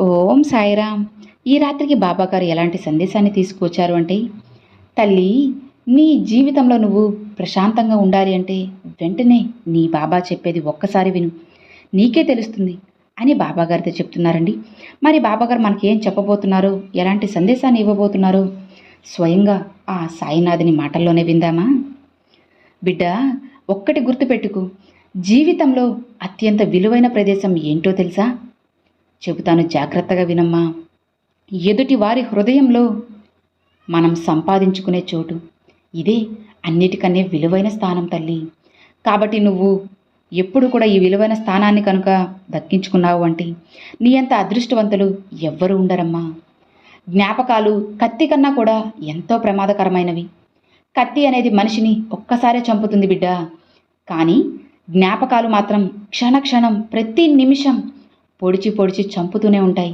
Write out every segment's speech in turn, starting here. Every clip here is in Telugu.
ఓం సాయిరామ్. ఈ రాత్రికి బాబాగారు ఎలాంటి సందేశాన్ని తీసుకువచ్చారు అంటే, తల్లి, నీ జీవితంలో నువ్వు ప్రశాంతంగా ఉండాలి అంటే వెంటనే నీ బాబా చెప్పేది ఒక్కసారి విను, నీకే తెలుస్తుంది అని బాబాగారితో చెప్తున్నారండి. మరి బాబాగారు మనకి ఏం చెప్పబోతున్నారో, ఎలాంటి సందేశాన్ని ఇవ్వబోతున్నారో స్వయంగా ఆ సాయినాథుని మాటల్లోనే విందామా? బిడ్డ, ఒక్కటి గుర్తుపెట్టుకు, జీవితంలో అత్యంత విలువైన ప్రదేశం ఏంటో తెలుసా? చెబుతాను, జాగ్రత్తగా వినమ్మా. ఎదుటి వారి హృదయంలో మనం సంపాదించుకునే చోటు ఇదే అన్నిటికన్నా విలువైన స్థానం తల్లి. కాబట్టి నువ్వు ఎప్పుడు కూడా ఈ విలువైన స్థానాన్ని కనుక దక్కించుకున్నావు అంటే నీ అంత అదృష్టవంతులు ఎవ్వరూ ఉండరమ్మా. జ్ఞాపకాలు కత్తి కన్నా కూడా ఎంతో ప్రమాదకరమైనవి. కత్తి అనేది మనిషిని ఒక్కసారే చంపుతుంది బిడ్డ, కానీ జ్ఞాపకాలు మాత్రం క్షణక్షణం ప్రతి నిమిషం పొడిచి పొడిచి చంపుతూనే ఉంటాయి.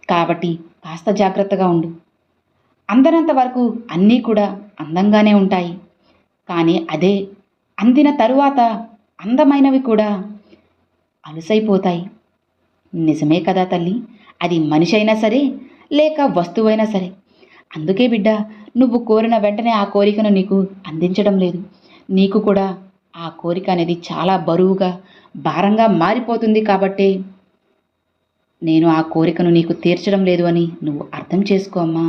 కాబట్టి కాస్త జాగ్రత్తగా ఉండు. అందనంత వరకు అన్నీ కూడా అందంగానే ఉంటాయి, కానీ అదే అందిన తరువాత అందమైనవి కూడా అలుసైపోతాయి. నిజమే కదా తల్లి, అది మనిషి అయినా సరే లేక వస్తువైనా సరే. అందుకే బిడ్డ, నువ్వు కోరిన వెంటనే ఆ కోరికను నీకు అందించడం లేదు. నీకు కూడా ఆ కోరిక అనేది చాలా బరువుగా భారంగా మారిపోతుంది. కాబట్టే నేను ఆ కోరికను నీకు తీర్చడం లేదు అని నువ్వు అర్థం చేసుకో అమ్మా.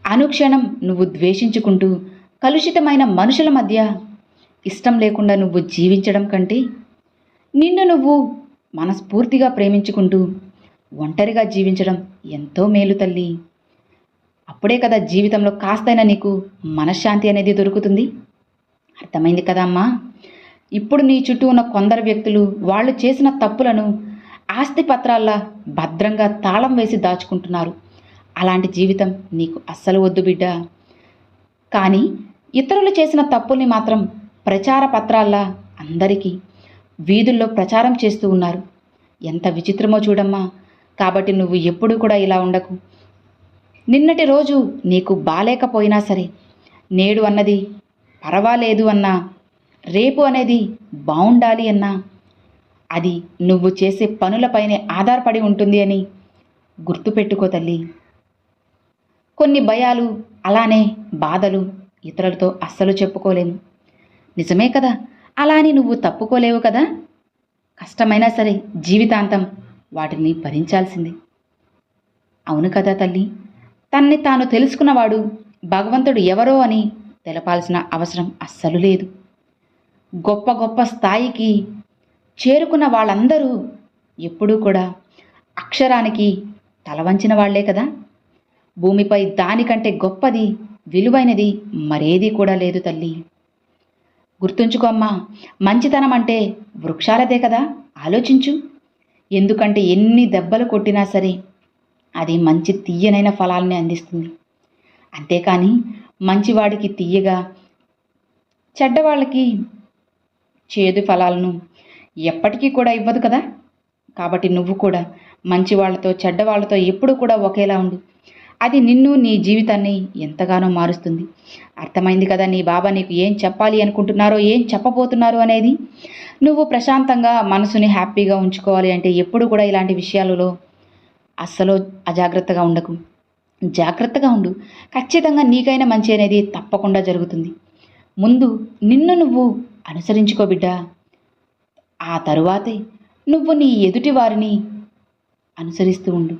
అనుక్షణం నువ్వు ద్వేషించుకుంటూ కలుషితమైన మనుషుల మధ్య ఇష్టం లేకుండా నువ్వు జీవించడం కంటే నిన్ను నువ్వు మనస్ఫూర్తిగా ప్రేమించుకుంటూ ఒంటరిగా జీవించడం ఎంతో మేలు తల్లి. అప్పుడే కదా జీవితంలో కాస్తైనా నీకు మనశ్శాంతి అనేది దొరుకుతుంది. అర్థమైంది కదా అమ్మా? ఇప్పుడు నీ చుట్టూ ఉన్న కొందరు వ్యక్తులు వాళ్ళు చేసిన తప్పులను ఆస్తి పత్రాల్లా భద్రంగా తాళం వేసి దాచుకుంటున్నారు. అలాంటి జీవితం నీకు అస్సలు వద్దు బిడ్డ. కానీ ఇతరులు చేసిన తప్పుల్ని మాత్రం ప్రచార పత్రాల్లా అందరికీ వీధుల్లో ప్రచారం చేస్తూ ఉన్నారు. ఎంత విచిత్రమో చూడమ్మా. కాబట్టి నువ్వు ఎప్పుడూ కూడా ఇలా ఉండకు. నిన్నటి రోజు నీకు బాలేకపోయినా సరే, నేడు అన్నది పర్వాలేదు అన్నా, రేపు అనేది బాగుండాలి అన్నా అది నువ్వు చేసే పనులపైనే ఆధారపడి ఉంటుంది అని గుర్తుపెట్టుకో తల్లి. కొన్ని భయాలు, అలానే బాధలు ఇతరులతో అస్సలు చెప్పుకోలేము. నిజమే కదా, అలా అని నువ్వు తప్పుకోలేవు కదా. కష్టమైనా సరే జీవితాంతం వాటిని భరించాల్సిందే. అవును కదా తల్లి. తన్ని తాను తెలుసుకున్నవాడు భగవంతుడు ఎవరో అని తెలపాల్సిన అవసరం అస్సలు లేదు. గొప్ప గొప్ప స్థాయికి చేరుకున్న వాళ్ళందరూ ఎప్పుడూ కూడా అక్షరానికి తలవంచిన వాళ్లే కదా. భూమిపై దానికంటే గొప్పది, విలువైనది మరేదీ కూడా లేదు తల్లి. గుర్తుంచుకో అమ్మా, మంచితనం అంటే వృక్షాలదే కదా. ఆలోచించు. ఎందుకంటే ఎన్ని దెబ్బలు కొట్టినా సరే అది మంచి తీయనైన ఫలాల్ని అందిస్తుంది. అంతేకాని మంచివాడికి తీయగా, చెడ్డవాళ్ళకి చేదు ఫలాలను ఎప్పటికీ కూడా ఇవ్వదు కదా. కాబట్టి నువ్వు కూడా మంచి వాళ్ళతో చెడ్డవాళ్లతో ఎప్పుడు కూడా ఒకేలా ఉండు. అది నిన్ను, నీ జీవితాన్ని ఎంతగానో మారుస్తుంది. అర్థమైంది కదా నీ బాబా నీకు ఏం చెప్పాలి అనుకుంటున్నారో, ఏం చెప్పబోతున్నారో అనేది. నువ్వు ప్రశాంతంగా మనసుని హ్యాపీగా ఉంచుకోవాలి అంటే ఎప్పుడు కూడా ఇలాంటి విషయాలలో అస్సలు అజాగ్రత్తగా ఉండకు. జాగ్రత్తగా ఉండు. ఖచ్చితంగా నీకైనా మంచి అనేది తప్పకుండా జరుగుతుంది. ముందు నిన్ను నువ్వు అనుసరించుకో బిడ్డ. ఆ తరువాతే నువ్వు నీ ఎదుటి వారిని అనుసరిస్తూ ఉండు.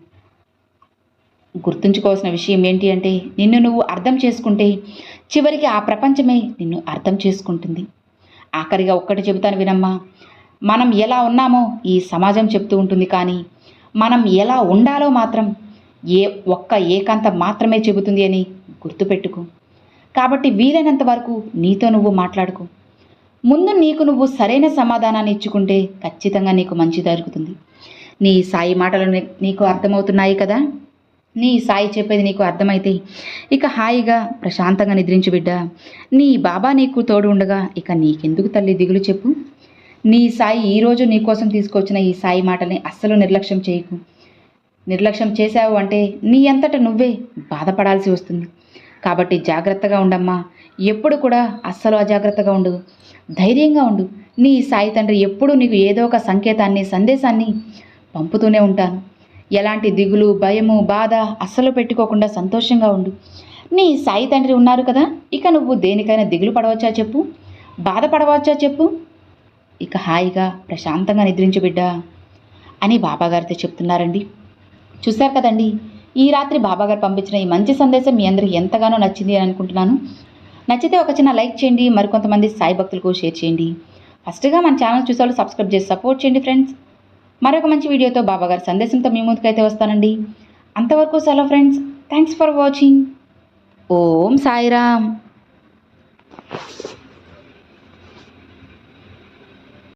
గుర్తుంచుకోవాల్సిన విషయం ఏంటి అంటే, నిన్ను నువ్వు అర్థం చేసుకుంటే చివరికి ఆ ప్రపంచమే నిన్ను అర్థం చేసుకుంటుంది. ఆఖరిగా ఒక్కటి చెబుతాను వినమ్మా. మనం ఎలా ఉన్నామో ఈ సమాజం చెప్తూ ఉంటుంది, కానీ మనం ఎలా ఉండాలో మాత్రం ఒక్క ఏకాంతం మాత్రమే చెబుతుంది అని గుర్తుపెట్టుకో. కాబట్టి వీలైనంత వరకు నీతో నువ్వు మాట్లాడుకో. ముందు నీకు నువ్వు సరైన సమాధానాన్ని ఇచ్చుకుంటే ఖచ్చితంగా నీకు మంచి జరుగుతుంది. నీ సాయి మాటలు నీకు అర్థమవుతున్నాయి కదా. నీ సాయి చెప్పేది నీకు అర్థమైతే ఇక హాయిగా ప్రశాంతంగా నిద్రించు బిడ్డ. నీ బాబా నీకు తోడు ఉండగా ఇక నీకెందుకు తల్లి దిగులు చెప్పు. నీ సాయి ఈరోజు నీ కోసం తీసుకొచ్చిన ఈ సాయి మాటల్ని అస్సలు నిర్లక్ష్యం చేయకు. నిర్లక్ష్యం చేశావు అంటే నీ అంతట నువ్వే బాధపడాల్సి వస్తుంది. కాబట్టి జాగ్రత్తగా ఉండమ్మా. ఎప్పుడు కూడా అస్సలు అజాగ్రత్తగా ఉండు. ధైర్యంగా ఉండు. నీ సాయి తండ్రి ఎప్పుడూ నీకు ఏదో ఒక సంకేతాన్ని, సందేశాన్ని పంపుతూనే ఉంటాను. ఎలాంటి దిగులు, భయము, బాధ అస్సలు పెట్టుకోకుండా సంతోషంగా ఉండు. నీ సాయి తండ్రి ఉన్నారు కదా, ఇక నువ్వు దేనికైనా దిగులు పడవచ్చా చెప్పు, బాధపడవచ్చా చెప్పు. ఇక హాయిగా ప్రశాంతంగా నిద్రించు బిడ్డా అని బాబాగారితో చెప్తున్నారండి. చూశారు కదండి, ఈ రాత్రి బాబాగారు పంపించిన ఈ మంచి సందేశం మీ అందరికీ ఎంతగానో నచ్చింది అని అనుకుంటున్నాను. నచ్చితే ఒక చిన్న లైక్ చేయండి, మరికొంతమంది సాయి భక్తులకు షేర్ చేయండి. ఫస్ట్గా మన ఛానల్ చూసేవాళ్ళు సబ్స్క్రైబ్ చేసి సపోర్ట్ చేయండి ఫ్రెండ్స్. మరొక మంచి వీడియోతో బాబాగారి సందేశంతో మీ ముందుకైతే వస్తానండి. అంతవరకు సెలవు friends. Thanks for watching. Om Sairam.